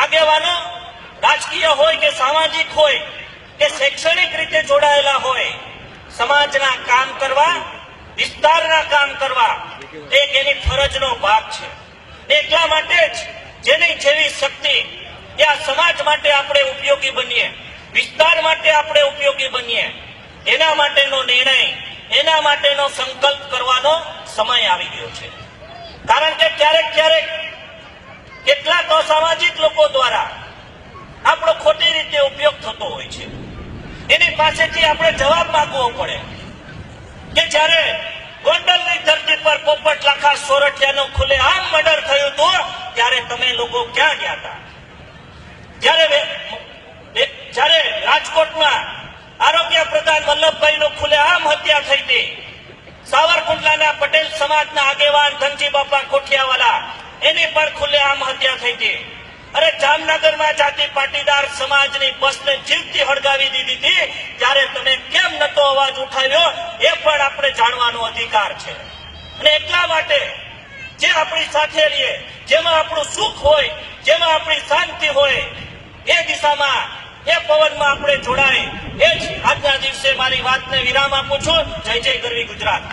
આગેવાનો રાજકીય હોય કે સામાજિક હોય કે શૈક્ષણિક રીતે જોડાયેલા હોય, સમાજના કામ કરવા, વિસ્તારના કામ કરવા એક એની ફરજનો ભાગ છે. એટલા માટે જ જેની જેવી શક્તિ એ આ સમાજ માટે આપણે ઉપયોગી બનીએ, વિસ્તાર માટે આપણે ઉપયોગી બનીએ, એના માટેનો નિર્ણય, એના માટેનો સંકલ્પ કરવાનો સમય આવી ગયો છે. કારણ કે ક્યારેક ક્યારેક કેટલાક અસામાજિક લોકો દ્વારા આપણો ખોટી રીતે ઉપયોગ થતો હોય છે. એની પાસેથી આપણે જવાબ માંગવો પડે કે જ્યારે ગોંડલની ધરતી પર પોપટ લાખા સોરઠિયાનો ખુલ્લેઆમ મર્ડર થયું હતું ત્યારે તમે લોકો ક્યાં ગયા હતા? જ્યારે રાજકોટમાં આરોગ્ય પ્રધાન વલ્લભભાઈનું ખુલ્લેઆમ હત્યા થઈ હતી, સાવરકુંડલાના પટેલ સમાજના આગેવાન ધનજી બાપા કોઠિયાવાલા એની પણ ખુલ્લેઆમ હત્યા થઈ હતી. અરે જામનગરમાં જાતિ પાટીદાર સમાજની બસને જીવતી હળગાવી દીધી હતી, ત્યારે તમે કેમ નતો અવાજ ઉઠાવ્યો એ પણ આપણે જાણવાનો અધિકાર છે. અને એટલા માટે જે આપણી સાથે રહીએ, જેમાં આપણું સુખ હોય, જેમાં આપણી શાંતિ હોય, એ દિશામાં, એ પવનમાં આપણે જોડાય, એ જ આજના દિવસે મારી વાતને વિરામ આપું છું. જય જય ગરવી ગુજરાત.